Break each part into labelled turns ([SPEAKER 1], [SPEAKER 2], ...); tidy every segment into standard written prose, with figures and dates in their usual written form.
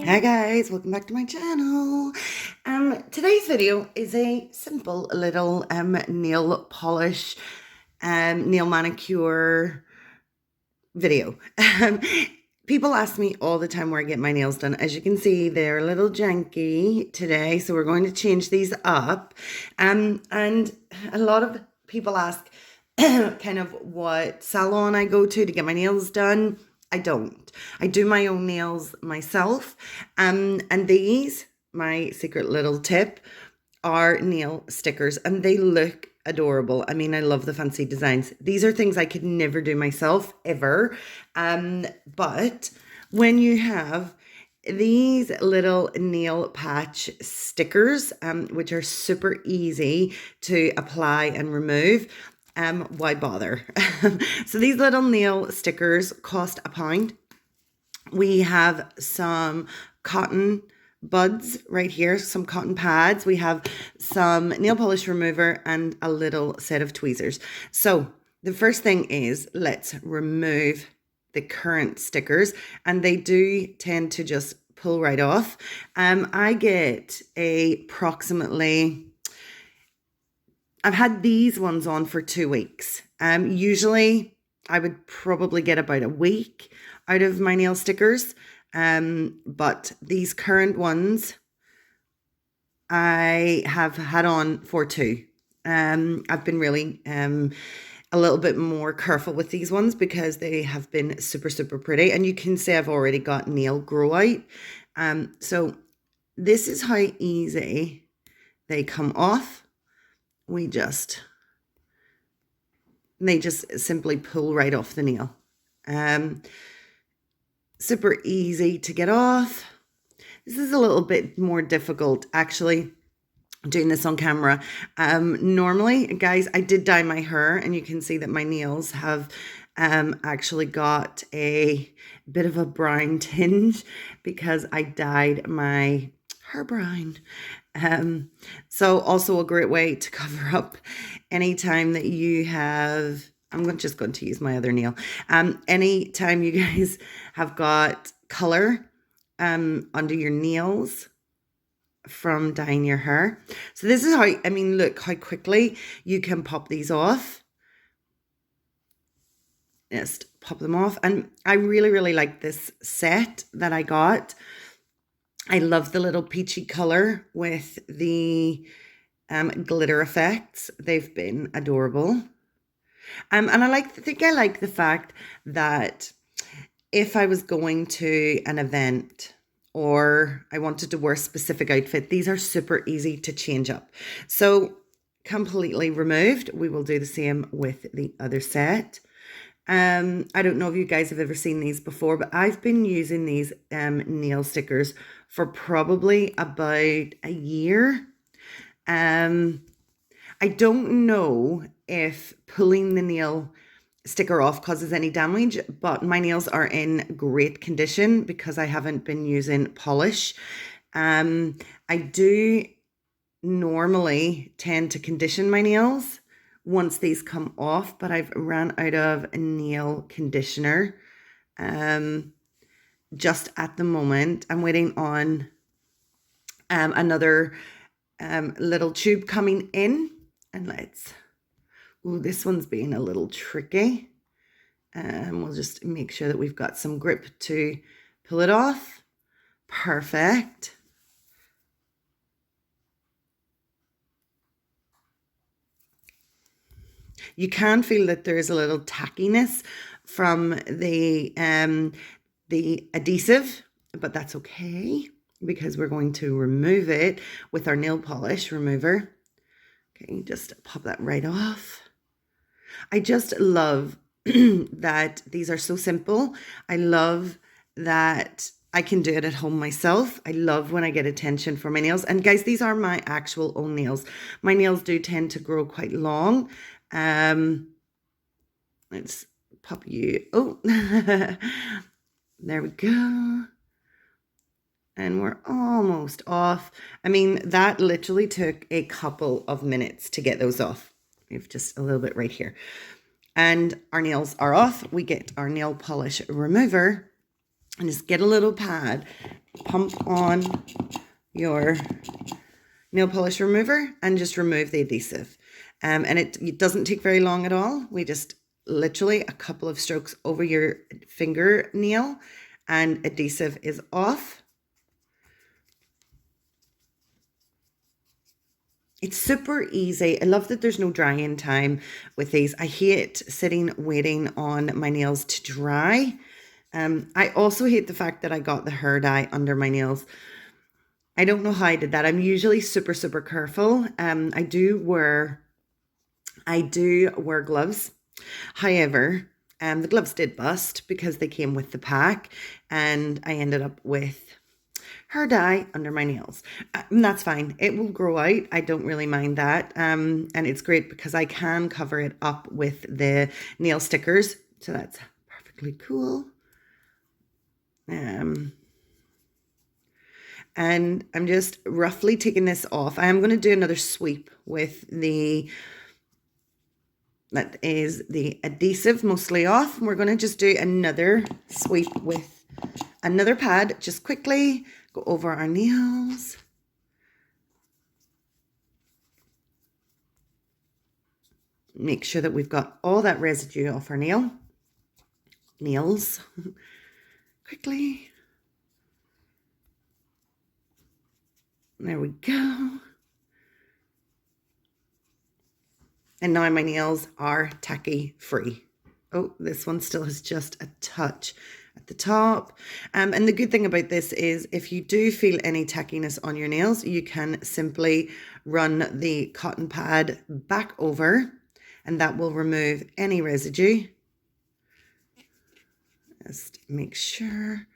[SPEAKER 1] Hi guys, welcome back to my channel. Today's video is a simple little nail polish, nail manicure video. People ask me all the time where I get my nails done. As you can see, they're a little janky today, so we're going to change these up. And a lot of people ask kind of what salon I go to get my nails done. I don't. I do my own nails myself. And these, my secret little tip, are nail stickers, and they look adorable. I mean, I love the fancy designs. These are things I could never do myself, ever. But when you have these little nail patch stickers, which are super easy to apply and remove, why bother? So these little nail stickers cost £1. We have some cotton buds right here, some cotton pads. We have some nail polish remover and a little set of tweezers. So the first thing is, let's remove the current stickers, and they do tend to just pull right off. I get approximately, I've had these ones on for 2 weeks. Usually I would probably get about a week out of my nail stickers. But these current ones I have had on for 2. I've been really a little bit more careful with these ones because they have been super, super pretty. And you can see I've already got nail grow out. So this is how easy they come off. They just simply pull right off the nail. Super easy to get off. This is a little bit more difficult, actually, doing this on camera. Normally, guys, I did dye my hair, and you can see that my nails have actually got a bit of a brown tinge because I dyed my hair brown. So also a great way to cover up anytime that you have, just going to use my other nail. Anytime you guys have got color under your nails from dyeing your hair. So this is how, I mean, look how quickly you can pop these off. Just pop them off. And I really, really like this set that I got. I love the little peachy color with the glitter effects. They've been adorable. And I think I like the fact that if I was going to an event or I wanted to wear a specific outfit, these are super easy to change up. So completely removed. We will do the same with the other set. I don't know if you guys have ever seen these before, but I've been using these nail stickers for probably about a year. I don't know if pulling the nail sticker off causes any damage, but my nails are in great condition because I haven't been using polish. I do normally tend to condition my nails once these come off, but I've ran out of a nail conditioner just at the moment. I'm waiting on another little tube coming in, and this one's being a little tricky. We'll just make sure that we've got some grip to pull it off. Perfect. You can feel that there is a little tackiness from the adhesive, but that's okay because we're going to remove it with our nail polish remover. Okay, just pop that right off. I just love that these are so simple. I love that I can do it at home myself. I love when I get attention for my nails. And guys, these are my actual own nails. My nails do tend to grow quite long. Let's pop you. Oh, there we go. And we're almost off. I mean, that literally took a couple of minutes to get those off. We have just a little bit right here. And our nails are off. We get our nail polish remover. And just get a little pad, pump on your nail polish remover and just remove the adhesive. And it doesn't take very long at all. We just literally a couple of strokes over your fingernail and adhesive is off. It's super easy. I love that there's no drying time with these. I hate sitting waiting on my nails to dry. I also hate the fact that I got the hair dye under my nails. I don't know how I did that. I'm usually super, super careful. I do wear gloves. However, the gloves did bust because they came with the pack and I ended up with hair dye under my nails. And that's fine. It will grow out. I don't really mind that. And it's great because I can cover it up with the nail stickers. So that's perfectly cool. And I'm just roughly taking this off. I am going to do another sweep with that is the adhesive mostly off. We're going to just do another sweep with another pad, just quickly go over our nails. Make sure that we've got all that residue off our nails. Quickly. There we go. And now my nails are tacky free. Oh, this one still has just a touch at the top. And the good thing about this is if you do feel any tackiness on your nails, you can simply run the cotton pad back over and that will remove any residue. Just make sure.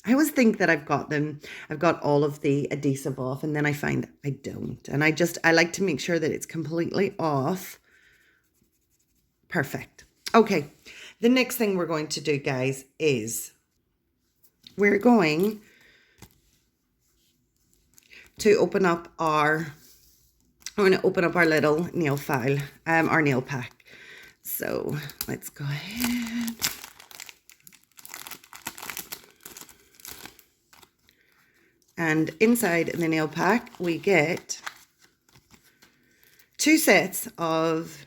[SPEAKER 1] I always think that I've got all of the adhesive off, and then I find I don't. And I like to make sure that it's completely off. Perfect. Okay, the next thing we're going to do, guys, is we're going to open up our little nail file, our nail pack. So let's go ahead. And inside the nail pack, we get 2 sets of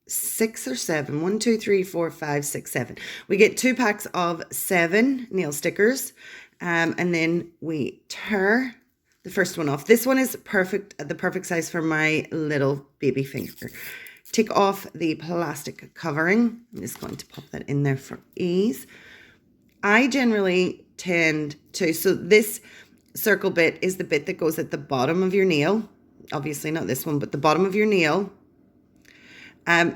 [SPEAKER 1] 6 or 7. 1, 2, 3, 4, 5, 6, 7. We get 2 packs of 7 nail stickers. And then we tear the first one off. This one is perfect, the perfect size for my little baby finger. Take off the plastic covering. I'm just going to pop that in there for ease. I generally tend to, so this circle bit is the bit that goes at the bottom of your nail. Obviously not this one, but the bottom of your nail.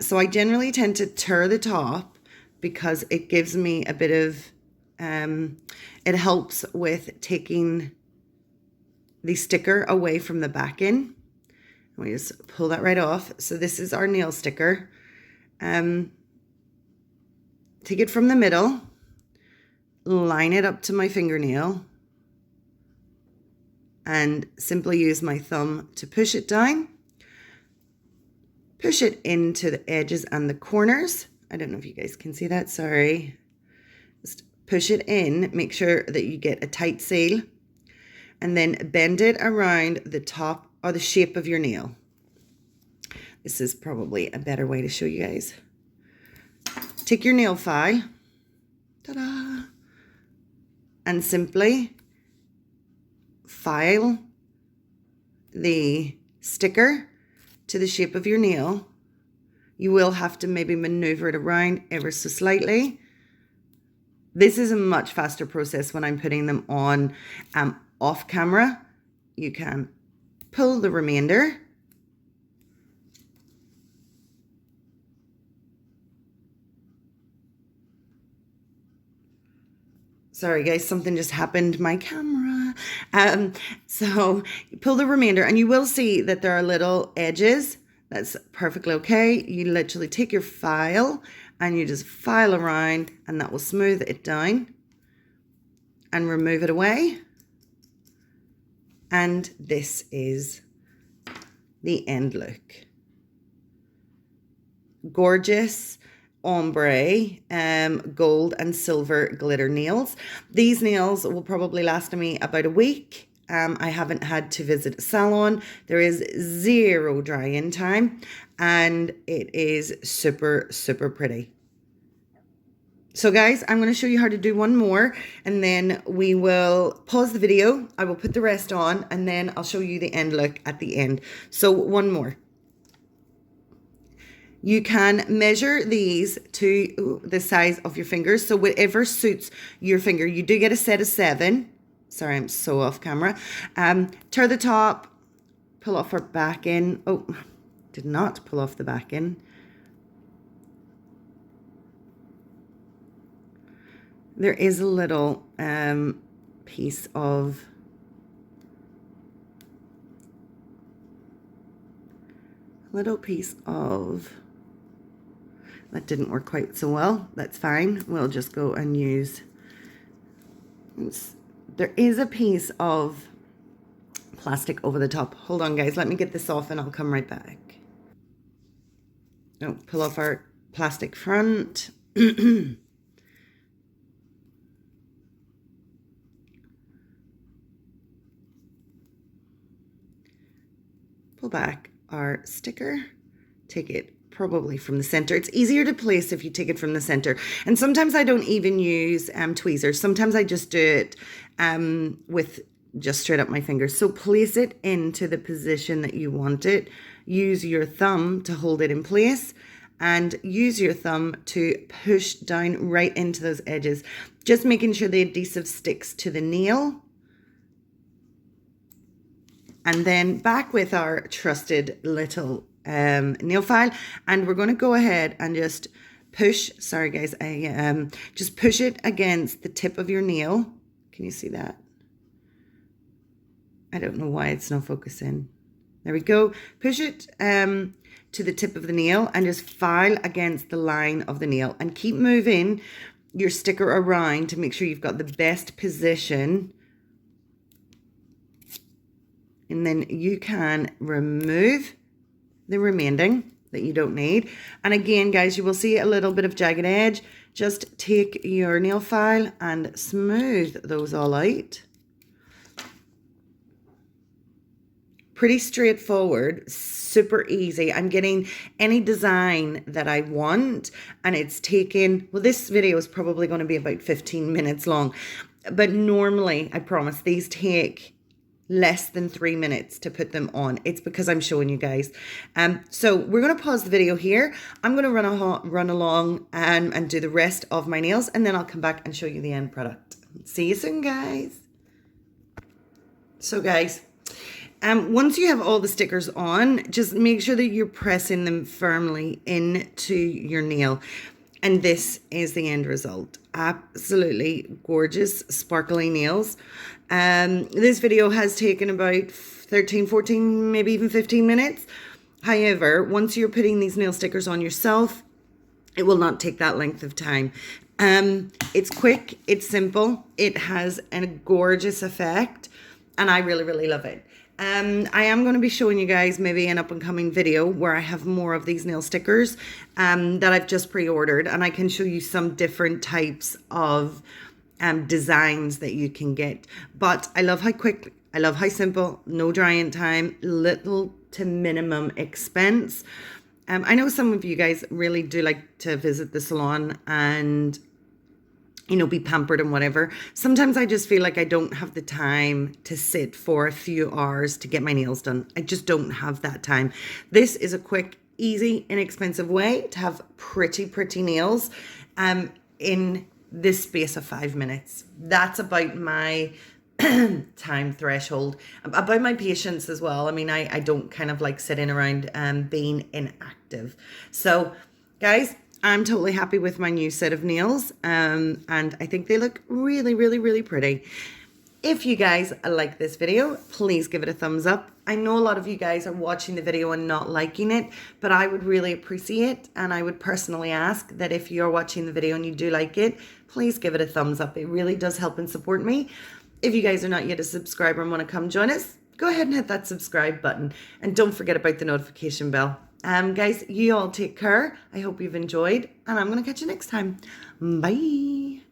[SPEAKER 1] So I generally tend to tear the top because it gives me a bit of, it helps with taking the sticker away from the back end. We just pull that right off. So this is our nail sticker. Take it from the middle, line it up to my fingernail, and simply use my thumb to push it down. Push it into the edges and the corners. I don't know if you guys can see that, sorry. Just push it in, make sure that you get a tight seal, and then bend it around the top or the shape of your nail. This is probably a better way to show you guys. Take your nail file, ta-da, and simply file the sticker to the shape of your nail. You will have to maybe maneuver it around ever so slightly. This is a much faster process when I'm putting them on off camera. You can pull the remainder. Sorry guys, something just happened, my camera. So you pull the remainder and you will see that there are little edges. That's perfectly okay. You literally take your file and you just file around and that will smooth it down and remove it away. And this is the end look. Gorgeous. ombre, gold and silver glitter nails. These nails will probably last me about a week. I haven't had to visit a salon. There is zero dry-in time, and it is super, super pretty. So guys, I'm going to show you how to do one more, and then we will pause the video. I will put the rest on, and then I'll show you the end look at the end. So one more. You can measure these to the size of your fingers. So whatever suits your finger. You do get a set of 7. Sorry, I'm so off camera. Tear the top, pull off our back in. Oh, did not pull off the back in. There is a little piece of that didn't work quite so well. That's fine. We'll just go and use, there is a piece of plastic over the top. Hold on guys, let me get this off and I'll come right back. Oh, pull off our plastic front. Pull back our sticker, take it probably from the center. It's easier to place if you take it from the center. And sometimes I don't even use tweezers. Sometimes I just do it with just straight up my fingers. So place it into the position that you want it. Use your thumb to hold it in place, and use your thumb to push down right into those edges. Just making sure the adhesive sticks to the nail. And then back with our trusted little nail file, and we're going to go ahead and just push, sorry guys, just push it against the tip of your nail. Can you see that? I don't know why it's not focusing. There we go. Push it to the tip of the nail and just file against the line of the nail, and keep moving your sticker around to make sure you've got the best position. And then you can remove the remaining that you don't need. And again, guys, you will see a little bit of jagged edge. Just take your nail file and smooth those all out. Pretty straightforward, super easy. I'm getting any design that I want, and it's taken, well, this video is probably going to be about 15 minutes long. But normally, I promise, these take less than 3 minutes to put them on. It's because I'm showing you guys. So we're going to pause the video here. I'm going to run along and do the rest of my nails, and then I'll come back and show you the end product. See you soon, guys. So guys, once you have all the stickers on, just make sure that you're pressing them firmly into your nail. And this is the end result. Absolutely gorgeous, sparkly nails. This video has taken about 13, 14, maybe even 15 minutes. However, once you're putting these nail stickers on yourself, it will not take that length of time. It's quick, it's simple, it has a gorgeous effect, and I really, really love it. I am going to be showing you guys maybe an up and coming video where I have more of these nail stickers that I've just pre-ordered, and I can show you some different types of designs that you can get. But I love how quick, I love how simple, no drying time, little to minimum expense. I know some of you guys really do like to visit the salon and, you know, be pampered and whatever. Sometimes I just feel like I don't have the time to sit for a few hours to get my nails done. I just don't have that time. This is a quick, easy, inexpensive way to have pretty, pretty nails in this space of 5 minutes. That's about my time threshold, about my patience as well. I mean, I don't kind of like sitting around being inactive. So guys, I'm totally happy with my new set of nails, and I think they look really, really, really pretty. If you guys like this video, please give it a thumbs up. I know a lot of you guys are watching the video and not liking it, but I would really appreciate it, and I would personally ask that if you're watching the video and you do like it, please give it a thumbs up. It really does help and support me. If you guys are not yet a subscriber and want to come join us, go ahead and hit that subscribe button, and don't forget about the notification bell. guys, you all take care. I hope you've enjoyed, and I'm going to catch you next time. Bye.